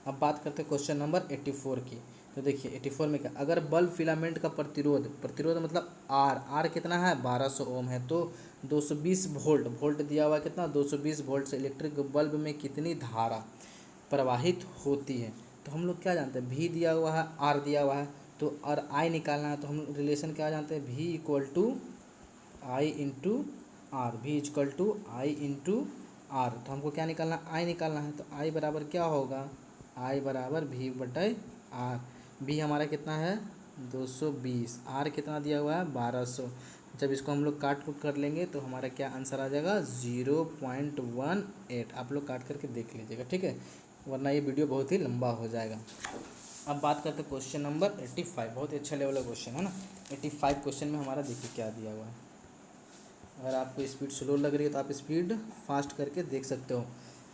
अब बात करते हैं क्वेश्चन नंबर 84 की। तो देखिए 84 में क्या, अगर बल्ब फिलामेंट का प्रतिरोध मतलब आर कितना है 1200 ओम है, तो 220 वोल्ट दिया हुआ है कितना 220 वोल्ट से इलेक्ट्रिक बल्ब में कितनी धारा प्रवाहित होती है। तो हम लोग क्या जानते हैं, भी दिया हुआ है आर दिया हुआ है, तो और आई निकालना है। तो हम रिलेशन क्या जानते हैं, V equal to I into R, V equal to I into R. तो हमको क्या निकालना, आई निकालना है। तो आई बराबर क्या होगा, आई बराबर भी बटे आर। बी हमारा कितना है 220, आर कितना दिया हुआ है 1200। जब इसको हम लोग काट कूट कर लेंगे तो हमारा क्या आंसर आ जाएगा 0.18। आप लोग काट करके देख लीजिएगा, ठीक है, वरना ये वीडियो बहुत ही लंबा हो जाएगा। अब बात करते हैं क्वेश्चन नंबर 85। बहुत ही अच्छा लेवल का क्वेश्चन है ना। 85 क्वेश्चन में हमारा देखिए क्या दिया हुआ है। अगर आपको स्पीड स्लो लग रही है तो आप स्पीड फास्ट करके देख सकते हो।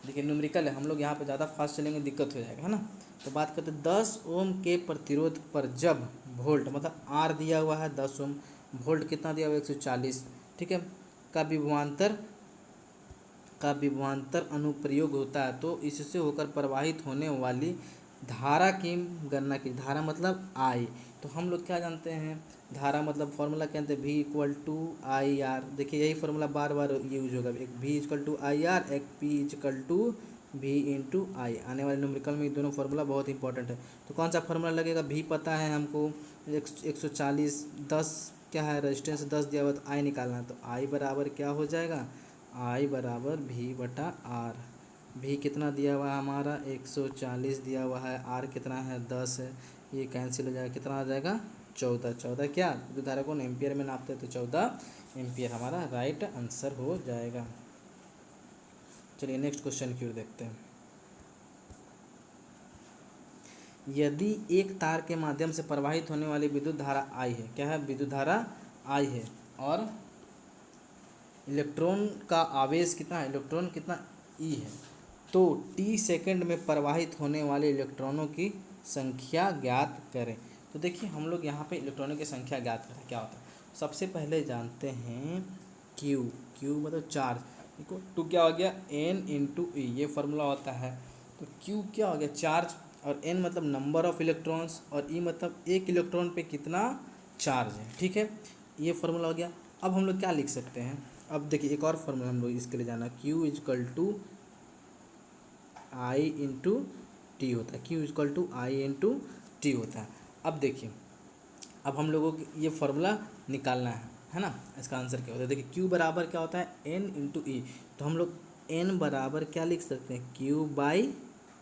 देखिए न्यूमेरिकल है, हम लोग यहाँ पे ज़्यादा फास्ट चलेंगे दिक्कत हो जाएगा, है ना। तो बात करते हैं 10 ओम के प्रतिरोध पर जब वोल्ट मतलब आर दिया हुआ है 10 ओम, वोल्ट कितना दिया हुआ है 140, ठीक है, का विभवांतर अनुप्रयोग होता है, तो इससे होकर प्रवाहित होने वाली धारा की गणना की। धारा मतलब आई। तो हम लोग क्या जानते हैं, धारा मतलब फॉर्मूला क्या जानते हैं, V equal to I R. देखिए यही फॉर्मूला बार बार यूज होगा, एक भी इक्वल टू आई आर, एक पी इक्वल टू भी इंटू आई। आने वाले न्यूमेरिकल में ये दोनों फार्मूला बहुत इंपॉर्टेंट है। तो कौन सा फार्मूला लगेगा, भी पता है हमको 140, 10 क्या है रेजिस्टेंस 10 दिया हुआ, तो आई निकालना है। तो आई बराबर क्या हो जाएगा, आई बराबर भी बटा आर। भी कितना दिया हुआ है हमारा 140 दिया हुआ है, आर कितना है 10 है, ये कैंसिल हो जाएगा, कितना आ जाएगा 14 क्या विद्युत धारा को एम्पियर में नापते हैं, तो 14 एम्पियर हमारा राइट आंसर हो जाएगा। चलिए नेक्स्ट क्वेश्चन की ओर देखते हैं। यदि एक तार के माध्यम से प्रवाहित होने वाली विद्युत धारा आई है, क्या है विद्युत धारा आई है, और इलेक्ट्रॉन का आवेश कितना है, इलेक्ट्रॉन कितना ई है, तो टी सेकंड में प्रवाहित होने वाले इलेक्ट्रॉनों की संख्या ज्ञात करें। तो देखिए हम लोग यहाँ पे इलेक्ट्रॉनों की संख्या ज्ञात करें क्या होता है। सबसे पहले जानते हैं क्यू, क्यू मतलब चार्ज, देखो टू क्या हो गया एन इंटू ई, ये फार्मूला होता है। तो क्यू क्या हो गया चार्ज, और एन मतलब नंबर ऑफ इलेक्ट्रॉन्स, और ई मतलब एक इलेक्ट्रॉन पे कितना चार्ज है, ठीक है, ये फार्मूला हो गया। अब हम लोग क्या लिख सकते हैं, अब देखिए एक और फार्मूला हम लोग इसके लिए जाना, Q equal to I into T होता है, Q equal to I into T होता है। अब देखिए अब हम लोगों को ये फार्मूला निकालना है ना, इसका आंसर क्या होता है। देखिए क्यू बराबर क्या होता है एन इंटू ई, तो हम लोग एन बराबर क्या लिख सकते हैं क्यू बाई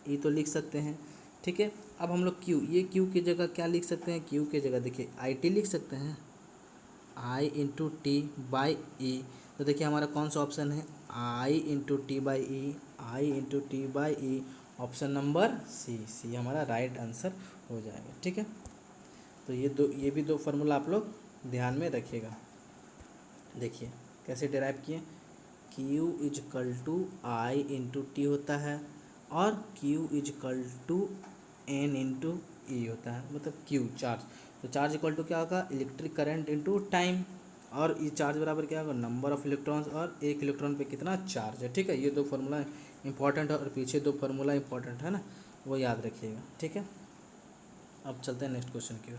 ई तो लिख सकते हैं, ठीक है। अब हम लोग क्यू, ये क्यू की जगह क्या लिख सकते हैं, क्यू की जगह देखिए आई टी लिख सकते हैं, I into T by E. तो देखिए हमारा कौन सा ऑप्शन है I into T by E, I into T by E, option number C, C हमारा राइट आंसर हो जाएगा, ठीक है। तो ये भी दो फार्मूला आप लोग ध्यान में रखिएगा। देखिए कैसे डिराइव किए, Q equal to I into T होता है और Q equal to N into E होता है, मतलब Q चार्ज। तो चार्ज इक्वल टू क्या होगा, इलेक्ट्रिक करंट इंटू टाइम, और ये चार्ज बराबर क्या होगा, नंबर ऑफ इलेक्ट्रॉन्स और एक इलेक्ट्रॉन पे कितना चार्ज है। ठीक है, ये दो फार्मूला इंपॉर्टेंट है और पीछे दो फार्मूला इंपॉर्टेंट है ना, वो याद रखिएगा। ठीक है, अब चलते हैं नेक्स्ट क्वेश्चन की ओर।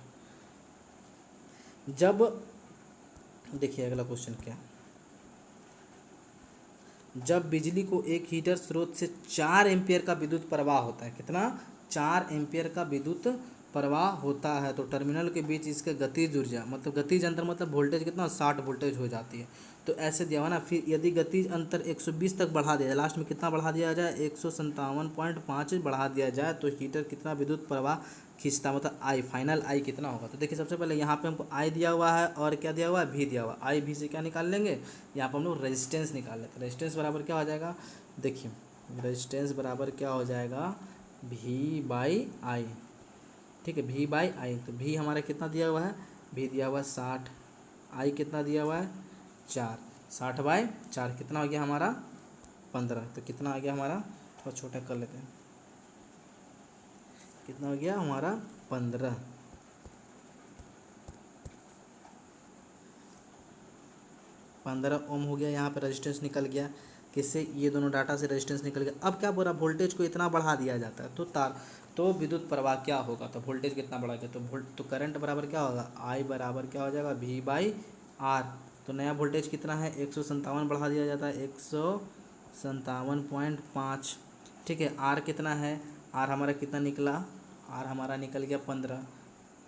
जब देखिए अगला क्वेश्चन क्या है, जब बिजली को एक हीटर स्रोत से 4 एम्पियर का विद्युत प्रवाह होता है, कितना, 4 एम्पियर का विद्युत प्रवाह होता है, तो टर्मिनल के बीच इसके गतिज ऊर्जा, मतलब गतिज अंतर मतलब वोल्टेज कितना, 60 वोल्टेज हो जाती है। तो ऐसे दिया हुआ ना, फिर यदि गतिज अंतर 120 तक बढ़ा दिया जाए, लास्ट में कितना बढ़ा दिया जाए, 157.5 बढ़ा दिया जाए, तो हीटर कितना विद्युत प्रवाह खींचता, मतलब आई, फाइनल आई कितना होगा। तो देखिए सबसे पहले यहाँ पे हमको आई दिया हुआ है और क्या दिया हुआ है, भी दिया हुआ है। आई भी से क्या निकाल लेंगे, यहाँ पर हम लोग रेजिस्टेंस निकाल लेते हैं। रेजिस्टेंस बराबर क्या हो जाएगा, देखिए रेजिस्टेंस बराबर क्या हो जाएगा, भी बाई आई। ठीक है, भी बाई आई, तो भी हमारा कितना दिया हुआ है, भी दिया हुआ है 60, आई कितना दिया हुआ है 4, 60/4 कितना हो गया हमारा 15। तो कितना आ गया हमारा, थोड़ा छोटा कर लेते हैं, कितना हो गया हमारा 15। 15 ओम हो गया, यहाँ पे रेजिस्टेंस निकल गया, किससे, ये दोनों डाटा से रेजिस्टेंस निकल गया। अब क्या बोला, वोल्टेज को इतना बढ़ा दिया जाता है तो विद्युत प्रवाह क्या होगा, तो वोल्टेज कितना बढ़ा गया, तो करंट बराबर क्या होगा, आई बराबर क्या हो जाएगा, भी बाई आर। तो नया वोल्टेज कितना है, 157 बढ़ा दिया जाता है, 157.5। ठीक है, आर कितना है, आर हमारा कितना निकला, आर हमारा निकल गया 15,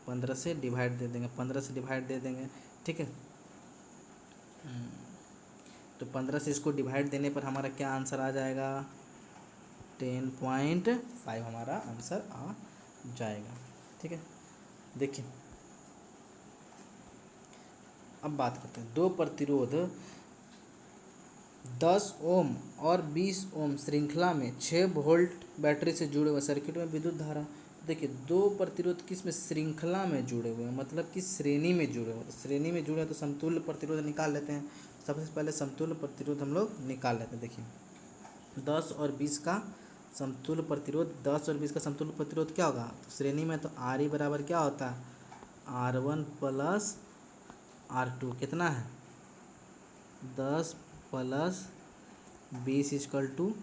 15 से डिवाइड दे देंगे, 15 से डिवाइड दे देंगे। ठीक है, तो 15 से इसको डिवाइड देने पर हमारा क्या आंसर आ जाएगा, 10.5 हमारा आंसर आ जाएगा। ठीक है, देखिए अब बात करते हैं, दो प्रतिरोध 10 ओम और 20 ओम श्रृंखला में 6 वोल्ट बैटरी से जुड़े हुए सर्किट में विद्युत धारा। देखिए दो प्रतिरोध किस में, श्रृंखला में जुड़े हुए हैं, मतलब कि श्रेणी में जुड़े हुए हैं। तो श्रेणी में जुड़े हैं तो समतुल्य प्रतिरोध निकाल लेते हैं। सबसे पहले समतुल्य प्रतिरोध हम लोग निकाल लेते हैं। देखिए 10 और 20 का समतुल्य प्रतिरोध, 10 और 20 का समतुल्य प्रतिरोध क्या होगा, तो श्रेणी में तो आर ई बराबर क्या होता है, R1 प्लस R2 कितना है, 10 प्लस 20 इजकल टू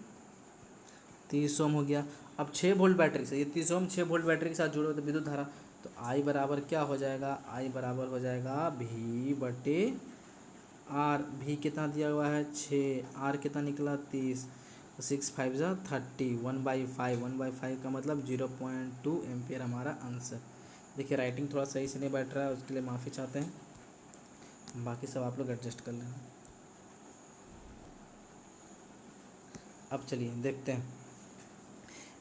30 ओम हो गया। अब 6 वोल्ट बैटरी से, ये 30 ओम 6 वोल्ट बैटरी के साथ जुड़े होते विद्युत धारा, तो आई बराबर क्या हो जाएगा, आई बराबर हो जाएगा भी बटे आर। भी कितना दिया हुआ है 6, आर कितना निकला 30, तो 6 5 जा 30, 1/5, 1/5 का मतलब 0.2 एम्पियर हमारा आंसर। देखिए राइटिंग थोड़ा सही से नहीं बैठ रहा है, उसके लिए माफ़ी चाहते हैं, बाकी सब आप लोग एडजस्ट कर लेना। अब चलिए देखते हैं,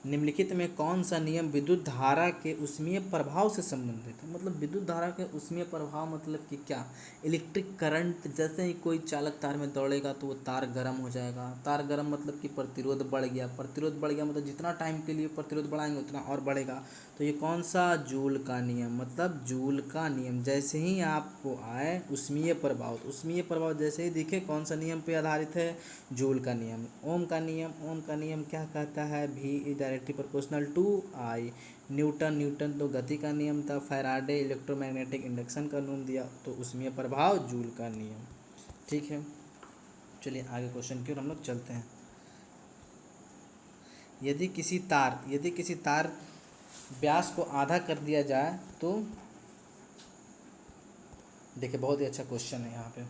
निम्नलिखित में कौन सा नियम विद्युत धारा के ऊष्मीय प्रभाव से संबंधित है। मतलब विद्युत धारा के ऊष्मीय प्रभाव मतलब कि क्या, इलेक्ट्रिक करंट, जैसे ही कोई चालक तार में दौड़ेगा तो वो तार गर्म हो जाएगा। तार गर्म मतलब कि प्रतिरोध बढ़ गया, प्रतिरोध बढ़ गया मतलब जितना टाइम के लिए प्रतिरोध बढ़ाएंगे उतना और बढ़ेगा। तो ये कौन सा, जूल का नियम, मतलब जूल का नियम। जैसे ही आपको आए ऊष्मीय प्रभाव, तो ऊष्मीय प्रभाव जैसे ही दिखे कौन सा नियम पे आधारित है, जूल का नियम। ओम का नियम, ओम का नियम क्या कहता है, V is directly proportional to I. Newton तो गति का नियम था। फैराडे इलेक्ट्रोमैग्नेटिक इंडक्शन का नियम दिया, तो ऊष्मीय प्रभाव जूल का नियम। ठीक है, चलिए आगे क्वेश्चन की ओर हम लोग चलते हैं। यदि किसी तार व्यास को आधा कर दिया जाए तो, देखिए बहुत ही अच्छा क्वेश्चन है यहाँ पे।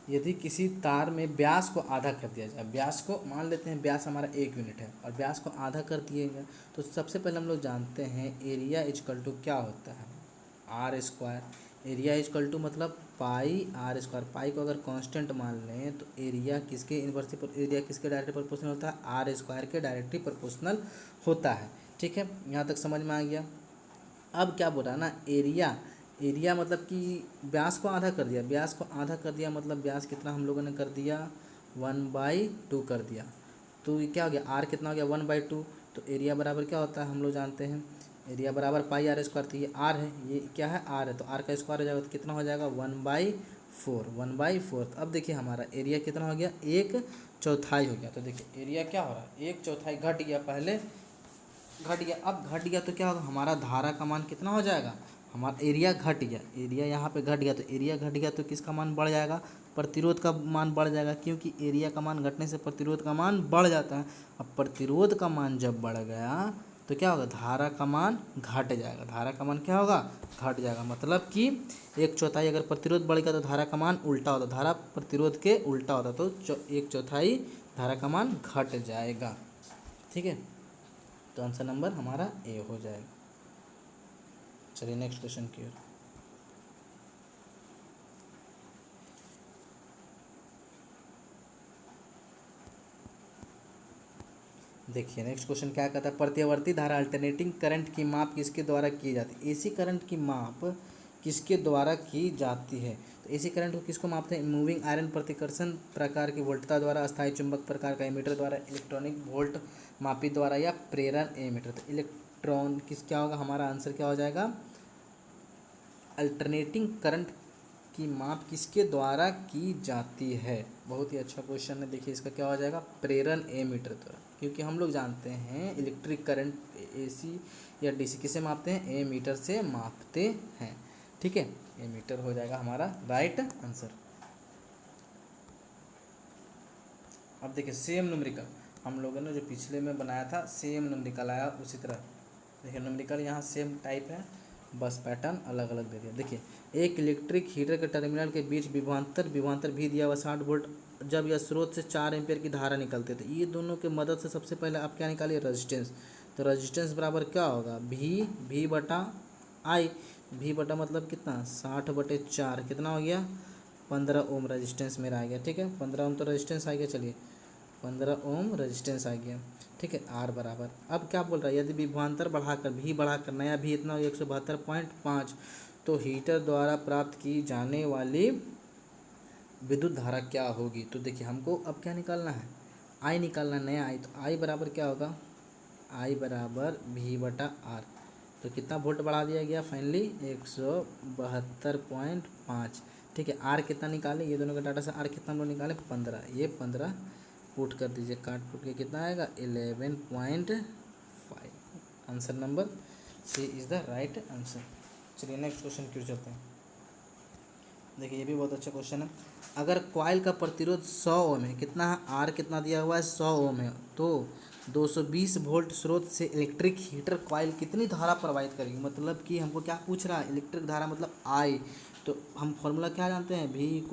यदि किसी तार में व्यास को आधा कर दिया जाए, व्यास को मान लेते हैं, व्यास हमारा 1 यूनिट है और व्यास को आधा कर दिए गए, तो सबसे पहले हम लोग जानते हैं एरिया इजकल टू क्या होता है, R square. Area equal to मतलब पाई आर स्क्वायर। पाई को अगर कांस्टेंट मान लें तो एरिया किसके इनवर्सली पर, एरिया किसके डायरेक्टली प्रोपोर्शनल होता है, आर स्क्वायर के डायरेक्टली प्रोपोर्शनल होता है। ठीक है, यहाँ तक समझ में आ गया। अब क्या बोला ना, एरिया मतलब कि व्यास को आधा कर दिया, व्यास को आधा कर दिया मतलब व्यास कितना हम लोगों ने कर दिया, 1/2 कर दिया। तो ये क्या हो गया, आर कितना हो गया 1/2, तो एरिया बराबर क्या होता है हम लोग जानते हैं, एरिया बराबर पाई आर स्क्वायर। तो ये आर है, ये क्या है आर है, तो आर का स्क्वायर हो जाएगा तो कितना हो जाएगा 1/4, 1/4। अब देखिए हमारा एरिया कितना हो गया, 1/4 हो गया। तो देखिए एरिया क्या हो रहा है, 1/4 घट गया, पहले घट गया, अब घट गया तो क्या होगा, हमारा धारा का मान कितना हो जाएगा, हमारा एरिया घट गया, एरिया यहाँ पे घट गया, तो एरिया घट गया तो किसका मान बढ़ जाएगा, प्रतिरोध का मान बढ़ जाएगा, क्योंकि एरिया का मान घटने से प्रतिरोध का मान बढ़ जाता है। अब प्रतिरोध का मान जब बढ़ गया तो क्या होगा, धारा का मान घट जाएगा, धारा का मान क्या होगा, घट जाएगा। मतलब कि 1/4 अगर प्रतिरोध बढ़ गया तो धारा का मान उल्टा होता, धारा प्रतिरोध के उल्टा होता, तो 1/4 धारा का मान घट जाएगा। ठीक है, तो आंसर नंबर हमारा ए हो जाएगा। चलिए नेक्स्ट क्वेश्चन की ओर। देखिए नेक्स्ट क्वेश्चन क्या कहता है, प्रत्यावर्ती धारा अल्टरनेटिंग करंट की माप किसके द्वारा की जाती है, एसी करंट की माप किसके द्वारा की जाती है। तो एसी करंट को किसको मापते हैं, मूविंग आयरन प्रतिकर्षण प्रकार की वोल्टता द्वारा, अस्थायी चुंबक प्रकार का एमीटर द्वारा, इलेक्ट्रॉनिक वोल्ट मापी द्वारा, या प्रेरण एमीटर। तो इलेक्ट्रॉन क्या होगा, हमारा आंसर क्या हो जाएगा, अल्टरनेटिंग करंट की माप किसके द्वारा की जाती है। बहुत ही अच्छा क्वेश्चन है। देखिए इसका क्या हो जाएगा, प्रेरण एमीटर द्वारा, क्योंकि हम लोग जानते हैं इलेक्ट्रिक करंट एसी या डीसी किसे मापते हैं, एमीटर से मापते हैं। ठीक है, एमीटर हो जाएगा हमारा राइट आंसर। अब देखिए सेम न्यूमेरिकल हम लोगों ने जो पिछले में बनाया था, सेम न्यूमेरिकल आया उसी तरह। देखिए न्यूमेरिकल यहाँ सेम टाइप है, बस पैटर्न अलग अलग दे दिया। देखिए एक इलेक्ट्रिक हीटर के टर्मिनल के बीच विभवांतर भी दिया हुआ 60 वोल्ट, जब यह स्रोत से 4 एम्पियर की धारा निकलते थे, ये दोनों के मदद से सबसे पहले आप क्या निकालिए, रेजिस्टेंस। तो रेजिस्टेंस बराबर क्या होगा, भी बटा आई, भी बटा मतलब कितना 60/4, कितना हो गया 15 ओम रेजिस्टेंस मेरा आ गया। ठीक है, 15 ओम तो रेजिस्टेंस आ गया, चलिए 15 ओम रेजिस्टेंस आ गया। ठीक है, आर बराबर, अब क्या बोल रहा है, यदि विभवांतर बढ़ाकर भी बढ़ाकर नया भी इतना 172.5, तो हीटर द्वारा प्राप्त की जाने वाली विद्युत धारा क्या होगी। तो देखिए हमको अब क्या निकालना है, आई निकालना है, नया आई। तो आई बराबर क्या होगा, आई बराबर भी बटा आर। तो कितना वोल्ट बढ़ा दिया गया फाइनली 172.5। ठीक है, आर कितना निकाले, ये दोनों का डाटा से आर कितना हम लोग निकाले 15, ये 15 पुट कर दीजिए, काट पुट के कितना आएगा 11.5। Answer number C is the right answer. चलिए नेक्स्ट क्वेश्चन क्यों चलते हैं। देखिए ये भी बहुत अच्छा क्वेश्चन है। अगर कॉइल का प्रतिरोध 100 ओम है, कितना है, आर कितना दिया हुआ है 100 ओम है, तो 220 वोल्ट स्रोत से इलेक्ट्रिक हीटर कॉइल कितनी धारा प्रवाहित करेगी। मतलब कि हमको क्या पूछ रहा है, इलेक्ट्रिक धारा मतलब आई। तो हम फॉर्मूला क्या जानते हैं, V =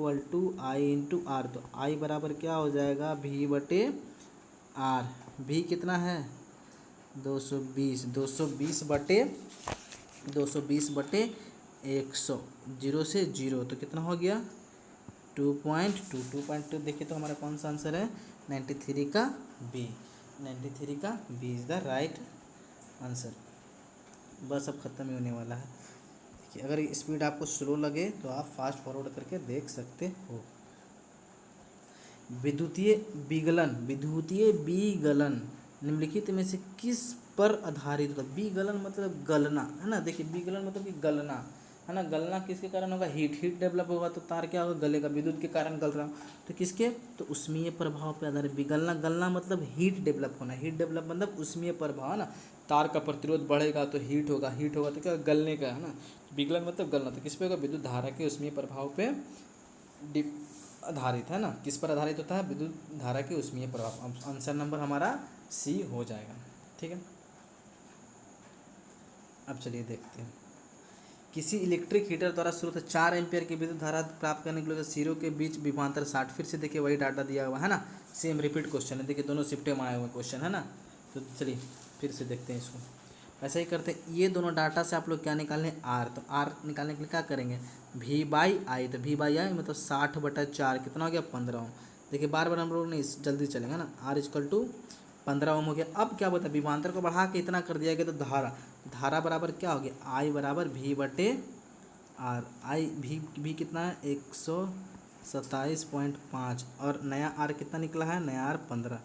I/R। तो आई बराबर क्या हो जाएगा, V/R। भी कितना है 220, 220/100, 0 से 0, तो कितना हो गया 2.2 देखिए तो हमारा कौन सा आंसर है 93 का बी, 93 का B is the right answer. बस अब ख़त्म ही होने वाला है। देखिए अगर स्पीड आपको स्लो लगे तो आप फास्ट फॉरवर्ड करके देख सकते हो। विद्युतीय विगलन निम्नलिखित में से किस पर आधारित होता है। विगलन मतलब गलना है ना, देखिए विगलन मतलब कि गलना है ना, गलना किसके कारण होगा, हीट डेवलप होगा तो तार क्या होगा, गलेगा, विद्युत के कारण गल रहा हो तो किसके, तो उष्मीय प्रभाव पे आधारित। विगलना, गलना मतलब हीट डेवलप होना, हीट डेवलप मतलब उष्मीय प्रभाव है ना, तार का प्रतिरोध बढ़ेगा तो हीट होगा, हीट होगा तो क्या गलने का है ना। विगलन मतलब गलना, तो किस पे होगा, विद्युत धारा के उष्मीय प्रभाव पे आधारित है ना, किस पर आधारित होता है, विद्युत धारा के उष्मीय प्रभाव। आंसर नंबर हमारा सी हो जाएगा। ठीक है, अब चलिए देखते हैं। किसी इलेक्ट्रिक हीटर द्वारा स्रोत 4 एम्पियर की विद्युत धारा प्राप्त करने के लिए जीरो के बीच विभवांतर 60। फिर से देखिए वही डाटा दिया हुआ है ना, सेम रिपीट क्वेश्चन है, देखिए दोनों शिफ्टे में आए हुए क्वेश्चन है ना। तो चलिए फिर से देखते हैं इसको, ऐसा ही करते हैं। ये दोनों डाटा से आप लोग क्या निकालने हैं, आर। तो आर निकालने के लिए क्या करेंगे, V/I। तो V/I मतलब 60/4, कितना हो गया 15 ओम। देखिए बार बार हम लोग नहीं जल्दी चलेंगे ना, R = 15 ओम हो गया। अब क्या बोलता है, विभवांतर को बढ़ा के इतना कर दिया गया तो धारा बराबर क्या हो गया, I बराबर V/R। आई भी कितना है 127.5, और नया R कितना निकला है, नया R 15।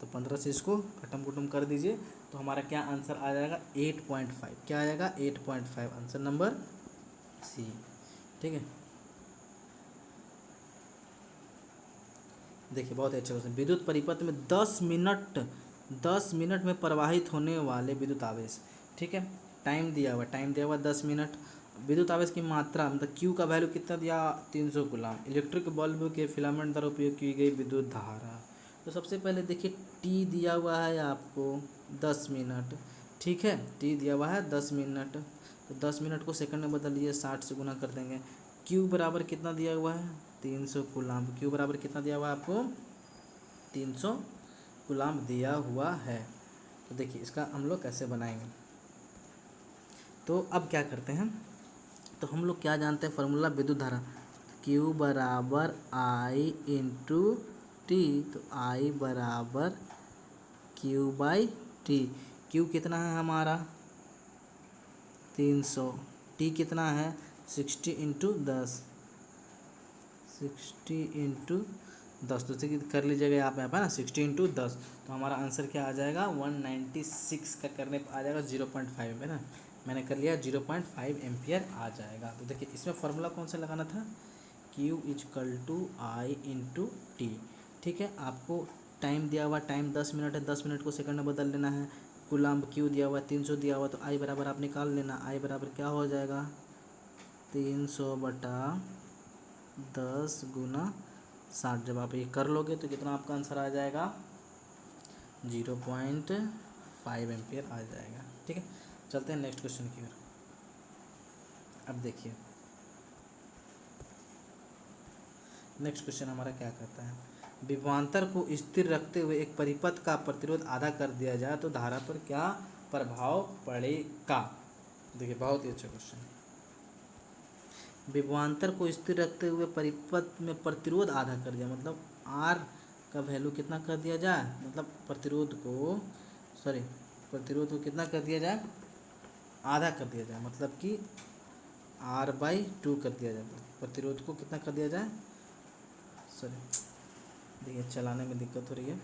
तो 15 से इसको खत्म कुटुम कर दीजिए, तो हमारा क्या आंसर आ जाएगा 8.5। क्या आ जाएगा 8.5, आंसर नंबर सी। ठीक है, देखिए बहुत ही अच्छा क्वेश्चन। विद्युत परिपथ में 10 मिनट में प्रवाहित होने वाले विद्युत आवेश। ठीक है, टाइम दिया हुआ 10 मिनट। विद्युत आवेश की मात्रा मतलब क्यू का वैल्यू कितना दिया, 300 कूलम। इलेक्ट्रिक बल्ब के फिलामेंट द्वारा उपयोग की गई विद्युत धारा। तो सबसे पहले देखिए टी दिया हुआ है आपको 10 मिनट। ठीक है, टी दिया हुआ है 10 मिनट, तो 10 मिनट को सेकंड में बदलिए, 60 से गुना कर देंगे। क्यू बराबर कितना दिया हुआ है 300 कूलम। क्यू बराबर कितना दिया हुआ है आपको 300 कूलम दिया हुआ है। तो देखिए इसका हम लोग कैसे बनाएंगे। तो अब क्या करते हैं, तो हम लोग क्या जानते हैं फार्मूला विद्युत धारा, Q बराबर I इंटू टी। तो I बराबर Q बाई टी। Q कितना है हमारा 300, T कितना है 60 इंटू 10, 60 × 10। तो जैसे कि कर लीजिएगा यहाँ पे ना 60 × 10, तो हमारा आंसर क्या आ जाएगा 196 का करने पर आ जाएगा 0.5 है ना, मैंने कर लिया 0.5 एम्पियर आ जाएगा। तो देखिए इसमें फार्मूला कौन सा लगाना था, Q = I इंटू टी। ठीक है, आपको टाइम दिया हुआ, टाइम 10 मिनट है, 10 मिनट को सेकंड में बदल लेना है। कूलम्ब Q दिया हुआ 300 दिया हुआ, तो I बराबर आप निकाल लेना। I बराबर क्या हो जाएगा 300/10 × 60। जब आप ये कर लोगे तो कितना आपका आंसर आ जाएगा 0.5 एम्पियर आ जाएगा। ठीक है, चलते हैं नेक्स्ट क्वेश्चन की ओर। अब देखिए नेक्स्ट क्वेश्चन हमारा क्या कहता है, विभवांतर को स्थिर रखते हुए एक परिपथ का प्रतिरोध आधा कर दिया जाए तो धारा पर क्या प्रभाव पड़ेगा। देखिए बहुत ही अच्छा क्वेश्चन है। विभवांतर को स्थिर रखते हुए परिपथ में प्रतिरोध आधा कर दिया, मतलब R का वैल्यू कितना कर दिया जाए, मतलब प्रतिरोध को कितना कर दिया जाए, आधा कर दिया जाए, मतलब कि R/2 कर दिया जाए। प्रतिरोध को कितना कर दिया जाए, देखिए चलाने में दिक्कत हो रही है।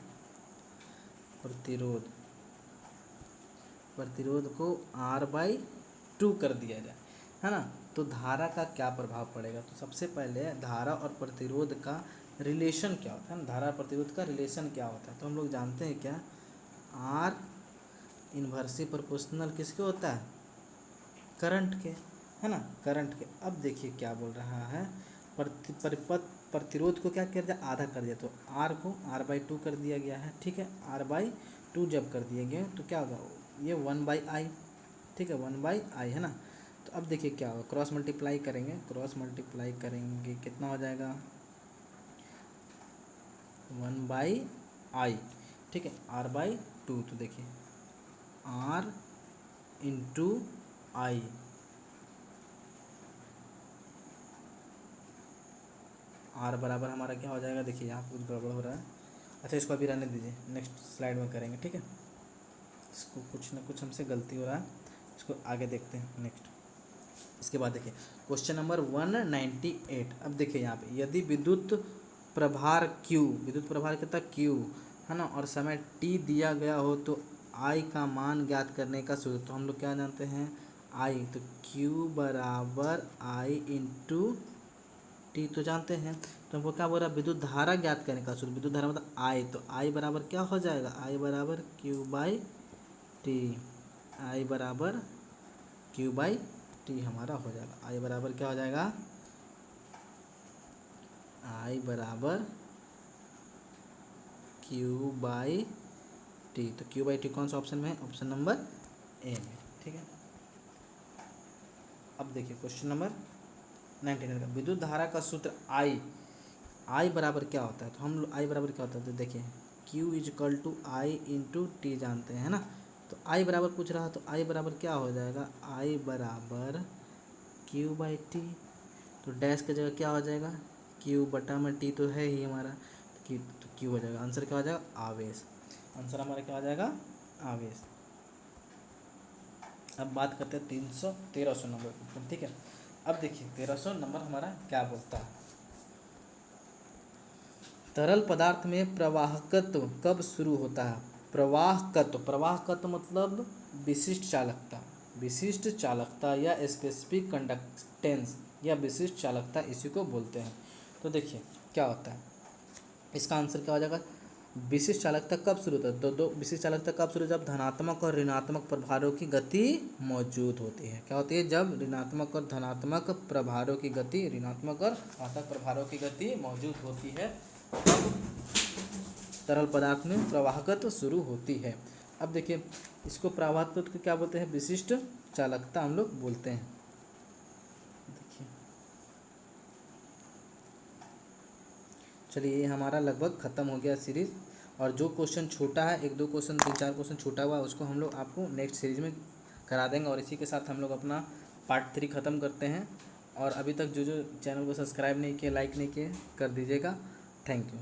प्रतिरोध को R/2 कर दिया जाए, है ना। तो धारा का क्या प्रभाव पड़ेगा, तो सबसे पहले धारा और प्रतिरोध का रिलेशन क्या होता है ना, धारा और प्रतिरोध का रिलेशन क्या होता है, तो हम लोग जानते हैं क्या, R इन्वर्सली प्रोपोर्शनल किसके होता है, करंट के, है ना, करंट के। अब देखिए क्या बोल रहा है, प्रतिरोध को क्या कर दिया, आधा कर दिया, तो R को R/2 कर दिया गया है। ठीक है, R/2 जब कर दिए गए तो क्या होगा, ये 1/I। ठीक है, 1/I है ना। तो अब देखिए क्या होगा, क्रॉस मल्टीप्लाई करेंगे कितना हो जाएगा 1/I। ठीक है, R/2, तो देखिए R इंटू आई, R बराबर हमारा क्या हो जाएगा, देखिए यहाँ कुछ गड़बड़ हो रहा है। अच्छा इसको अभी रहने दीजिए, नेक्स्ट स्लाइड में करेंगे। ठीक है, इसको कुछ ना कुछ हमसे गलती हो रहा है, इसको आगे देखते हैं नेक्स्ट। इसके बाद देखिए क्वेश्चन नंबर 198। अब देखिए यहाँ पे, यदि विद्युत प्रभार कितना Q है ना, और समय T दिया गया हो तो I का मान ज्ञात करने का सूत्र, तो हम लोग क्या जानते हैं I, तो Q बराबर I इंटू टी तो जानते हैं। तो हमको क्या बोल रहा है, विद्युत धारा ज्ञात करने का सूत्र, विद्युत धारा मतलब I, तो I बराबर क्या हो जाएगा, I बराबर Q/T। I बराबर Q/T हमारा हो जाएगा। I बराबर क्या हो जाएगा, I बराबर Q/T। तो Q/T कौन सा ऑप्शन में है, ऑप्शन नंबर ए में। ठीक है, अब देखिए क्वेश्चन नंबर 99 का, विद्युत धारा का सूत्र I बराबर क्या होता है, तो हम लोग I बराबर क्या होता है, तो देखिए Q = I इंटू टी जानते हैं ना। तो I बराबर पूछ रहा है, तो I बराबर क्या हो जाएगा, I बराबर Q/T। तो डैश की जगह क्या हो जाएगा, Q/T तो है ही हमारा, तो Q हो जाएगा। आंसर क्या हो जाएगा, आवेश। आंसर हमारा क्या हो जाएगा, आवेश। अब बात करते हैं 1300 नंबर पर। ठीक है, अब देखिए 1300 नंबर हमारा क्या बोलता है, तरल पदार्थ में प्रवाहकत्व कब शुरू होता है? प्रवाहकत्व मतलब विशिष्ट चालकता, विशिष्ट चालकता या स्पेसिफिक कंडक्टेंस या विशिष्ट चालकता, इसी को बोलते हैं। तो देखिए क्या होता है, इसका आंसर क्या हो जाएगा? विशिष्ट चालकता कब शुरू होता है? दो विशिष्ट चालकता कब शुरू, जब धनात्मक और ऋणात्मक प्रभारों की गति मौजूद होती है। क्या होती है? जब ऋणात्मक और धनात्मक प्रभारों की गति, ऋणात्मक और धनात्मक प्रभारों की गति मौजूद होती है, तब तरल पदार्थ में प्रवाहकत्व शुरू होती है। अब देखिए इसको प्रवाहकत्व को क्या बोलते हैं? विशिष्ट चालकता हम लोग बोलते हैं। देखिए चलिए, ये हमारा लगभग ख़त्म हो गया सीरीज़, और जो क्वेश्चन छोटा है, 1-2 क्वेश्चन, 3-4 क्वेश्चन छोटा हुआ है, उसको हम लोग आपको नेक्स्ट सीरीज़ में करा देंगे। और इसी के साथ हम लोग अपना पार्ट 3 ख़त्म करते हैं। और अभी तक जो जो चैनल को सब्सक्राइब नहीं किए, लाइक नहीं किए, कर दीजिएगा। Thank you.